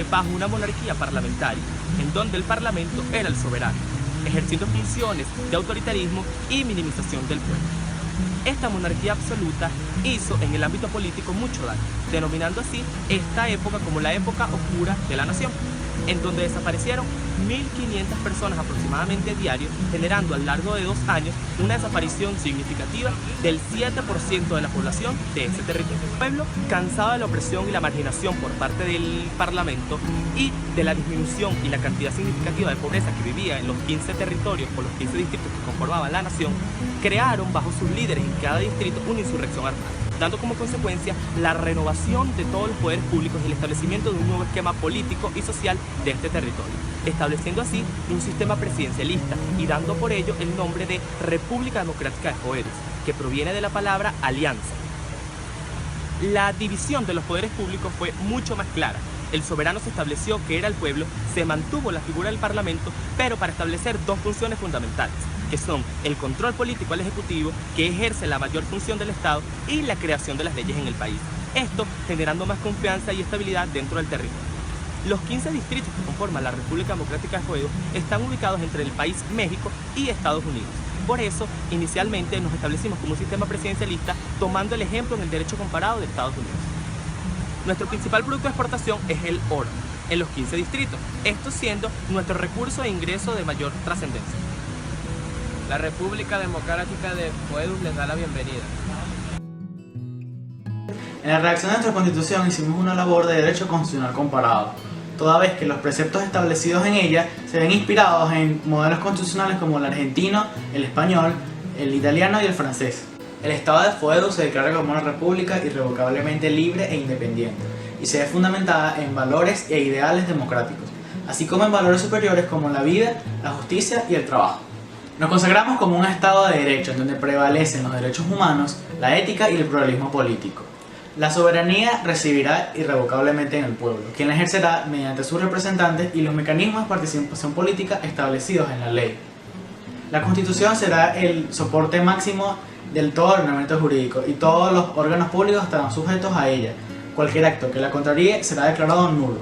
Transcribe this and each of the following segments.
bajo una monarquía parlamentaria, en donde el parlamento era el soberano, ejerciendo funciones de autoritarismo y minimización del pueblo. Esta monarquía absoluta hizo en el ámbito político mucho daño, denominando así esta época como la época oscura de la nación, en donde desaparecieron 1.500 personas aproximadamente diario, generando a lo largo de 2 años una desaparición significativa del 7% de la población de ese territorio. El pueblo, cansado de la opresión y la marginación por parte del parlamento y de la disminución y la cantidad significativa de pobreza que vivía en los 15 territorios o los 15 distritos que conformaban la nación, crearon bajo sus líderes en cada distrito una insurrección armada, dando como consecuencia la renovación de todos los poderes públicos y el establecimiento de un nuevo esquema político y social de este territorio, estableciendo así un sistema presidencialista y dando por ello el nombre de República Democrática de Foedos, que proviene de la palabra alianza. La división de los poderes públicos fue mucho más clara. El soberano se estableció que era el pueblo, se mantuvo la figura del parlamento, pero para establecer 2 funciones fundamentales, que son el control político al ejecutivo, que ejerce la mayor función del Estado, y la creación de las leyes en el país. Esto generando más confianza y estabilidad dentro del territorio. Los 15 distritos que conforman la República Democrática de Foedos están ubicados entre el país México y Estados Unidos. Por eso, inicialmente nos establecimos como un sistema presidencialista tomando el ejemplo en el derecho comparado de Estados Unidos. Nuestro principal producto de exportación es el oro, en los 15 distritos, esto siendo nuestro recurso de ingreso de mayor trascendencia. La República Democrática de Foedos les da la bienvenida. En la redacción de nuestra Constitución hicimos una labor de derecho constitucional comparado, toda vez que los preceptos establecidos en ella se ven inspirados en modelos constitucionales como el argentino, el español, el italiano y el francés. El Estado de Foedos se declara como una república irrevocablemente libre e independiente, y se ve fundamentada en valores e ideales democráticos, así como en valores superiores como la vida, la justicia y el trabajo. Nos consagramos como un Estado de Derecho en donde prevalecen los derechos humanos, la ética y el pluralismo político. La soberanía residirá irrevocablemente en el pueblo, quien la ejercerá mediante sus representantes y los mecanismos de participación política establecidos en la ley. La Constitución será el soporte máximo del todo ordenamiento jurídico y todos los órganos públicos estarán sujetos a ella. Cualquier acto que la contraríe será declarado nulo.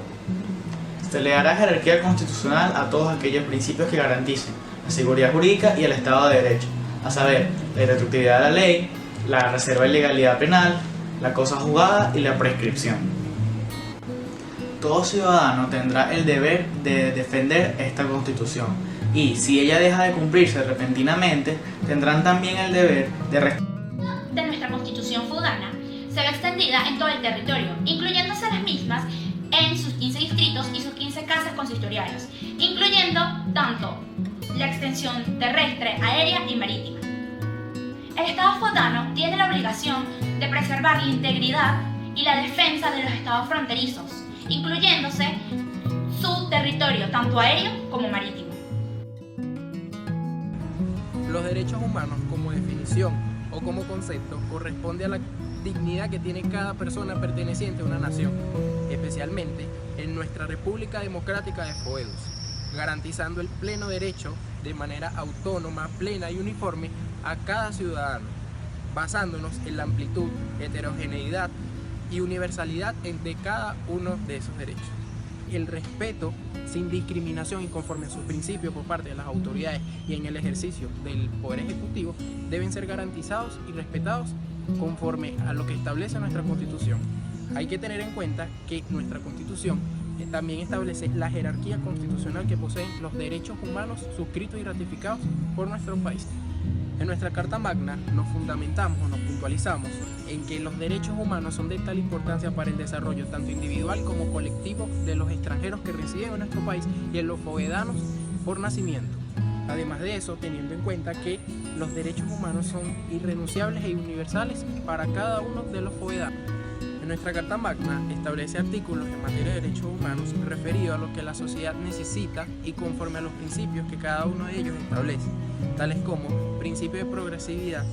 Se le dará jerarquía constitucional a todos aquellos principios que garanticen la seguridad jurídica y el Estado de Derecho, a saber, la irretroactividad de la ley, la reserva de legalidad penal, la cosa juzgada y la prescripción. Todo ciudadano tendrá el deber de defender esta Constitución y, si ella deja de cumplirse repentinamente, tendrán también el deber de nuestra Constitución feudana se ve extendida en todo el territorio, incluyéndose las mismas en sus 15 distritos y sus 15 casas consistoriales, incluyendo tanto la extensión terrestre, aérea y marítima. El Estado feudano tiene la obligación de preservar la integridad y la defensa de los estados fronterizos, incluyéndose su territorio tanto aéreo como marítimo. Los derechos humanos como definición o como concepto corresponde a la dignidad que tiene cada persona perteneciente a una nación, especialmente en nuestra República Democrática de Foedos, garantizando el pleno derecho de manera autónoma, plena y uniforme a cada ciudadano, basándonos en la amplitud, heterogeneidad y universalidad de cada uno de esos derechos. El respeto sin discriminación y conforme a sus principios por parte de las autoridades y en el ejercicio del Poder Ejecutivo deben ser garantizados y respetados conforme a lo que establece nuestra Constitución. Hay que tener en cuenta que nuestra Constitución también establece la jerarquía constitucional que poseen los derechos humanos suscritos y ratificados por nuestro país. En nuestra Carta Magna nos fundamentamos o nos puntualizamos en que los derechos humanos son de tal importancia para el desarrollo tanto individual como colectivo de los extranjeros que residen en nuestro país y en los foedanos por nacimiento. Además de eso, teniendo en cuenta que los derechos humanos son irrenunciables e universales para cada uno de los foedanos. En nuestra Carta Magna establece artículos en materia de derechos humanos referidos a lo que la sociedad necesita y conforme a los principios que cada uno de ellos establece, tales como principio de progresividad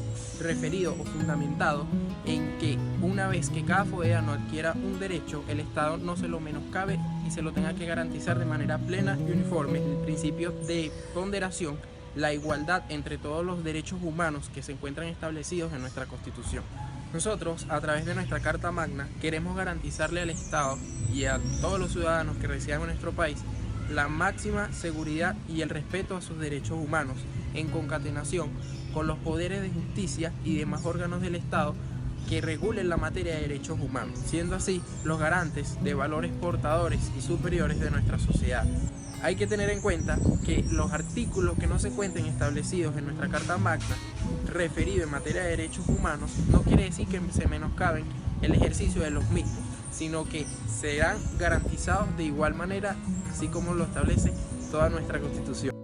referido o fundamentado en que una vez que cada foedano adquiera un derecho, el Estado no se lo menoscabe y se lo tenga que garantizar de manera plena y uniforme. El principio de ponderación, la igualdad entre todos los derechos humanos que se encuentran establecidos en nuestra Constitución. Nosotros, a través de nuestra Carta Magna, queremos garantizarle al Estado y a todos los ciudadanos que residen en nuestro país la máxima seguridad y el respeto a sus derechos humanos, en concatenación con los poderes de justicia y demás órganos del Estado que regulen la materia de derechos humanos, siendo así los garantes de valores portadores y superiores de nuestra sociedad. Hay que tener en cuenta que los artículos que no se encuentren establecidos en nuestra Carta Magna referido en materia de derechos humanos no quiere decir que se menoscaben el ejercicio de los mismos, sino que serán garantizados de igual manera, así como lo establece toda nuestra Constitución.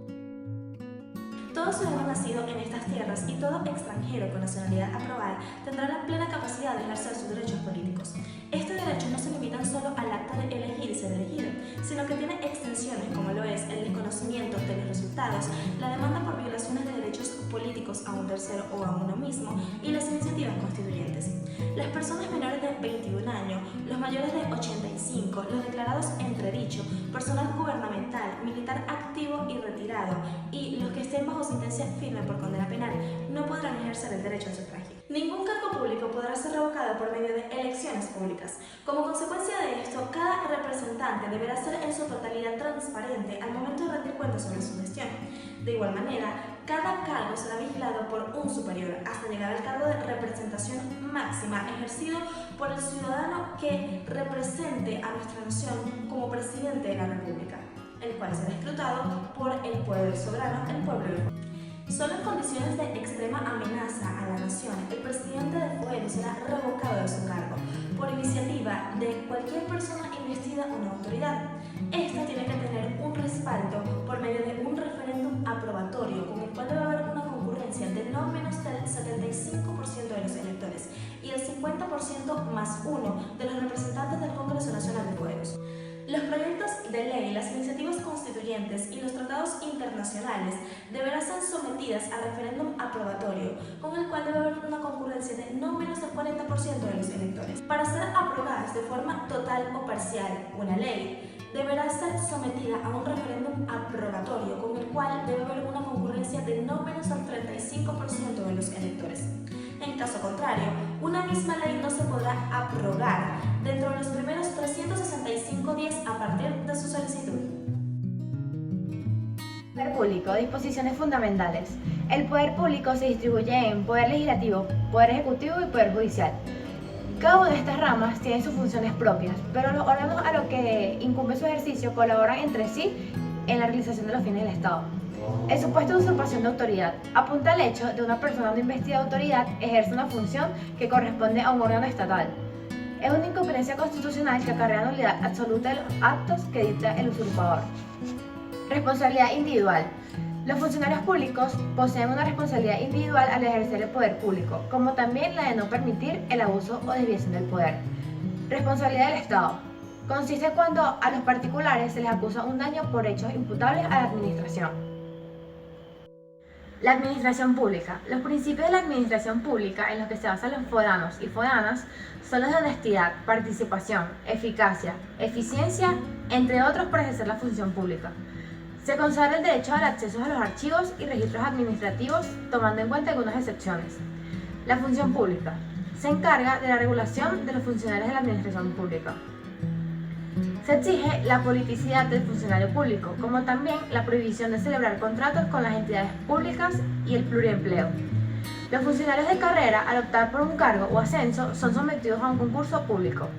Todo ciudadano nacido en estas tierras y todo extranjero con nacionalidad aprobada tendrá la plena capacidad de ejercer sus derechos políticos. Estos derechos no se limitan solo al acto de elegir y ser elegido, sino que tienen extensiones como lo es el desconocimiento de los resultados, la demanda por violaciones de derechos políticos a un tercero o a uno mismo y las iniciativas constituyentes. Las personas menores de 21 años, los mayores de 85, los declarados entredicho, personal gubernamental, militar activo y retirado y los que estén bajo sentencia firme por condena penal no podrán ejercer el derecho al sufragio. Ningún cargo público podrá ser revocado por medio de elecciones públicas. Como consecuencia de esto, cada representante deberá ser en su totalidad transparente al momento de rendir cuentas sobre su gestión. De igual manera, cada cargo será vigilado por un superior hasta llegar al cargo de representación máxima ejercido por el ciudadano que represente a nuestra nación como presidente de la República, el cual será escrutado por el poder soberano, el pueblo. Solo en condiciones de extrema amenaza a la nación, el presidente de fuero será revocado de su cargo por iniciativa de cualquier persona investida o una autoridad. Esta tiene que tener un respaldo por medio de un referéndum aprobatorio con el cual debe haber una concurrencia de no menos del 75% de los electores y el 50% más uno de los representantes del Congreso Nacional de Pueblos. Los proyectos de ley, las iniciativas constituyentes y los tratados internacionales deberán ser sometidas a referéndum aprobatorio, con el cual debe haber una concurrencia de no menos del 40% de los electores. Para ser aprobadas de forma total o parcial una ley, deberá ser sometida a un referéndum aprobatorio, con el cual debe haber una concurrencia de no menos del 35% de los electores. En caso contrario, una misma ley no se podrá aprobar dentro de los primeros 365 días a partir de su solicitud. Poder público, disposiciones fundamentales. El poder público se distribuye en poder legislativo, poder ejecutivo y poder judicial. Cada una de estas ramas tiene sus funciones propias, pero los órganos a los que incumbe su ejercicio colaboran entre sí en la realización de los fines del Estado. El supuesto de usurpación de autoridad apunta al hecho de una persona no investida de autoridad ejerce una función que corresponde a un órgano estatal. Es una incompetencia constitucional que acarrea nulidad absoluta de los actos que dicta el usurpador. Responsabilidad individual. Los funcionarios públicos poseen una responsabilidad individual al ejercer el poder público, como también la de no permitir el abuso o desviación del poder. Responsabilidad del Estado. Consiste cuando a los particulares se les acusa un daño por hechos imputables a la administración. La administración pública. Los principios de la administración pública en los que se basan los foedanos y foedanas son los de honestidad, participación, eficacia, eficiencia, entre otros para ejercer la función pública. Se consagra el derecho al acceso a los archivos y registros administrativos, tomando en cuenta algunas excepciones. La función pública. Se encarga de la regulación de los funcionarios de la administración pública. Se exige la politicidad del funcionario público, como también la prohibición de celebrar contratos con las entidades públicas y el pluriempleo. Los funcionarios de carrera, al optar por un cargo o ascenso, son sometidos a un concurso público.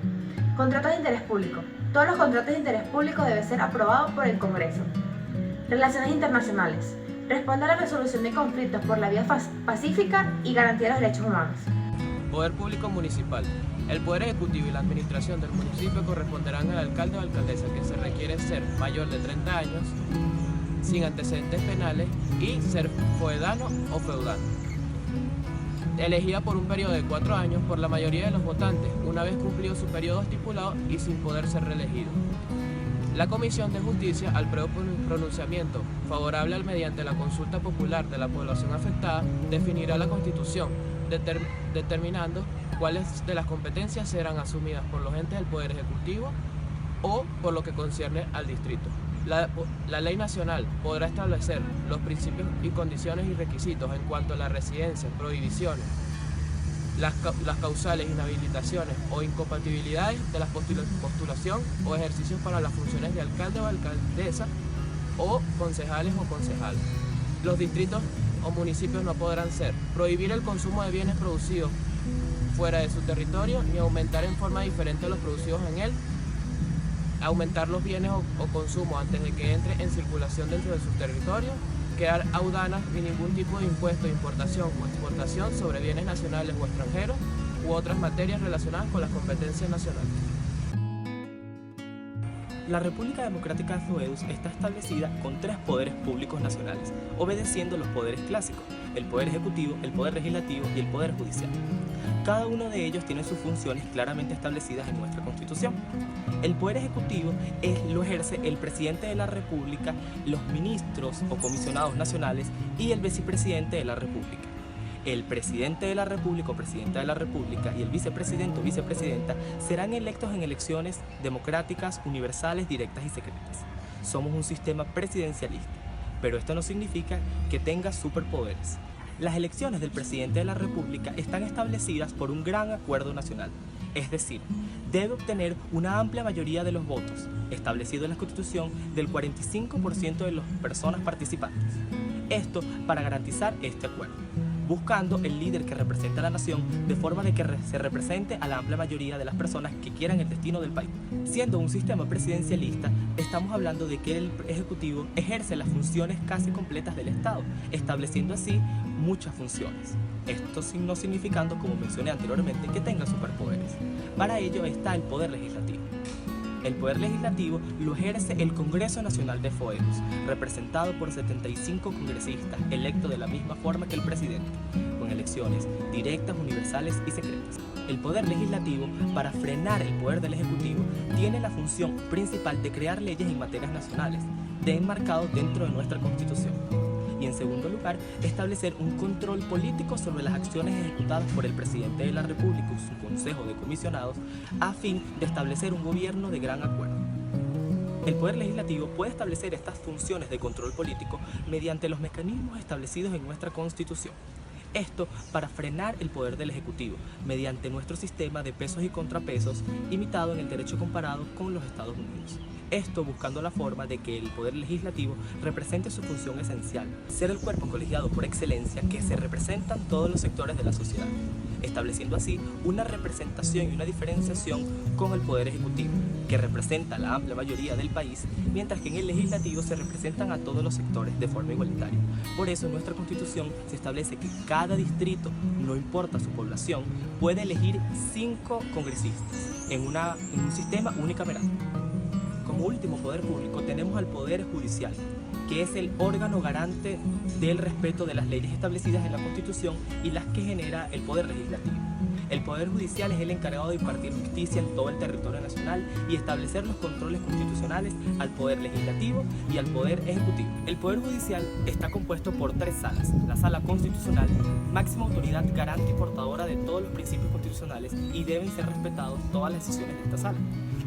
Contratos de interés público. Todos los contratos de interés público deben ser aprobados por el Congreso. Relaciones internacionales. Responde a la resolución de conflictos por la vía pacífica y garantía de los derechos humanos. Poder público municipal. El poder ejecutivo y la administración del municipio corresponderán al alcalde o alcaldesa, que se requiere ser mayor de 30 años, sin antecedentes penales y ser foedano o feudano. Elegida por un periodo de 4 años por la mayoría de los votantes, una vez cumplido su periodo estipulado y sin poder ser reelegido. La Comisión de Justicia, al previo pronunciamiento favorable al mediante la consulta popular de la población afectada, definirá la Constitución, determinando cuáles de las competencias serán asumidas por los entes del Poder Ejecutivo o por lo que concierne al distrito. La ley nacional podrá establecer los principios y condiciones y requisitos en cuanto a la residencia, prohibiciones, las causales inhabilitaciones o incompatibilidades de la postulación o ejercicios para las funciones de alcalde o alcaldesa o concejales o concejalas. Los distritos o municipios no podrán ser prohibir el consumo de bienes producidos fuera de su territorio ni aumentar en forma diferente los producidos en él, aumentar los bienes o consumo antes de que entre en circulación dentro de su territorio, crear audanas ni ningún tipo de impuesto de importación o exportación sobre bienes nacionales o extranjeros u otras materias relacionadas con las competencias nacionales. La República Democrática de Zoeus está establecida con 3 poderes públicos nacionales, obedeciendo los poderes clásicos, el poder ejecutivo, el poder legislativo y el poder judicial. Cada uno de ellos tiene sus funciones claramente establecidas en nuestra Constitución. El poder ejecutivo lo ejerce el presidente de la República, los ministros o comisionados nacionales y el vicepresidente de la República. El presidente de la República o presidenta de la República y el vicepresidente o vicepresidenta serán electos en elecciones democráticas, universales, directas y secretas. Somos un sistema presidencialista, pero esto no significa que tenga superpoderes. Las elecciones del presidente de la República están establecidas por un gran acuerdo nacional, es decir, debe obtener una amplia mayoría de los votos, establecido en la Constitución, del 45% de las personas participantes. Esto para garantizar este acuerdo, buscando el líder que representa a la nación de forma de que se represente a la amplia mayoría de las personas que quieran el destino del país. Siendo un sistema presidencialista, estamos hablando de que el Ejecutivo ejerce las funciones casi completas del Estado, estableciendo así muchas funciones. Esto no significando, como mencioné anteriormente, que tenga superpoderes. Para ello está el Poder Legislativo. El Poder Legislativo lo ejerce el Congreso Nacional de Zoeus, representado por 75 congresistas, electos de la misma forma que el presidente, con elecciones directas, universales y secretas. El Poder Legislativo, para frenar el poder del Ejecutivo, tiene la función principal de crear leyes en materias nacionales, enmarcados dentro de nuestra Constitución. Y en segundo lugar, establecer un control político sobre las acciones ejecutadas por el presidente de la República y su consejo de comisionados a fin de establecer un gobierno de gran acuerdo. El Poder Legislativo puede establecer estas funciones de control político mediante los mecanismos establecidos en nuestra Constitución. Esto para frenar el poder del Ejecutivo mediante nuestro sistema de pesos y contrapesos imitado en el derecho comparado con los Estados Unidos. Esto buscando la forma de que el Poder Legislativo represente su función esencial, ser el cuerpo colegiado por excelencia que se representan todos los sectores de la sociedad, estableciendo así una representación y una diferenciación con el Poder Ejecutivo, que representa a la amplia mayoría del país, mientras que en el Legislativo se representan a todos los sectores de forma igualitaria. Por eso en nuestra Constitución se establece que cada distrito, no importa su población, puede elegir 5 congresistas en un sistema unicameral. Como último poder público tenemos al Poder Judicial, que es el órgano garante del respeto de las leyes establecidas en la Constitución y las que genera el Poder Legislativo. El Poder Judicial es el encargado de impartir justicia en todo el territorio nacional y establecer los controles constitucionales al Poder Legislativo y al Poder Ejecutivo. El Poder Judicial está compuesto por 3 salas: la Sala Constitucional, máxima autoridad garante y portadora de todos los principios constitucionales, y deben ser respetados todas las decisiones de esta sala.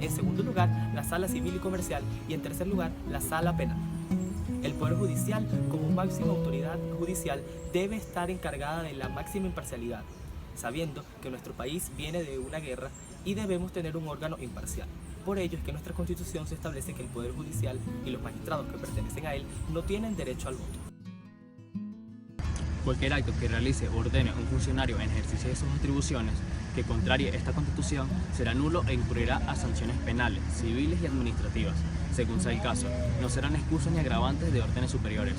En segundo lugar, la Sala Civil y Comercial, y en tercer lugar, la Sala Penal. El Poder Judicial, como máxima autoridad judicial, debe estar encargada de la máxima imparcialidad, sabiendo que nuestro país viene de una guerra y debemos tener un órgano imparcial. Por ello es que en nuestra Constitución se establece que el Poder Judicial y los magistrados que pertenecen a él no tienen derecho al voto. Cualquier acto que realice o ordene un funcionario en ejercicio de sus atribuciones que contrarie esta Constitución será nulo e incurrirá a sanciones penales, civiles y administrativas, según sea el caso. No serán excusas ni agravantes de órdenes superiores.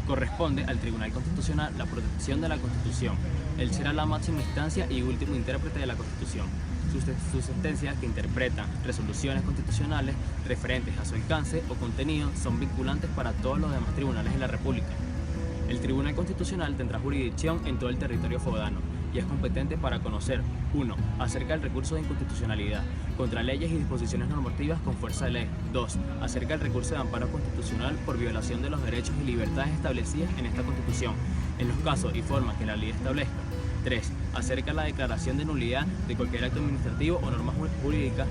Corresponde al Tribunal Constitucional la protección de la Constitución. Él será la máxima instancia y último intérprete de la Constitución. Sus sentencias, que interpretan resoluciones constitucionales referentes a su alcance o contenido, son vinculantes para todos los demás tribunales de la República. El Tribunal Constitucional tendrá jurisdicción en todo el territorio fogdano y es competente para conocer: 1. Acerca del recurso de inconstitucionalidad contra leyes y disposiciones normativas con fuerza de ley. 2. Acerca del recurso de amparo constitucional por violación de los derechos y libertades establecidas en esta Constitución, en los casos y formas que la ley establezca. 3. Acerca de la declaración de nulidad de cualquier acto administrativo o norma jurídica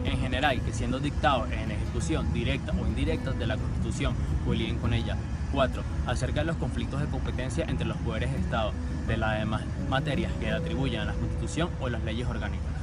en general que, siendo dictados en ejecución directa o indirecta de la Constitución, coliden con ella. 4. Acerca de los conflictos de competencia entre los poderes de Estado, de las demás materias que le atribuyen a la Constitución o las leyes orgánicas.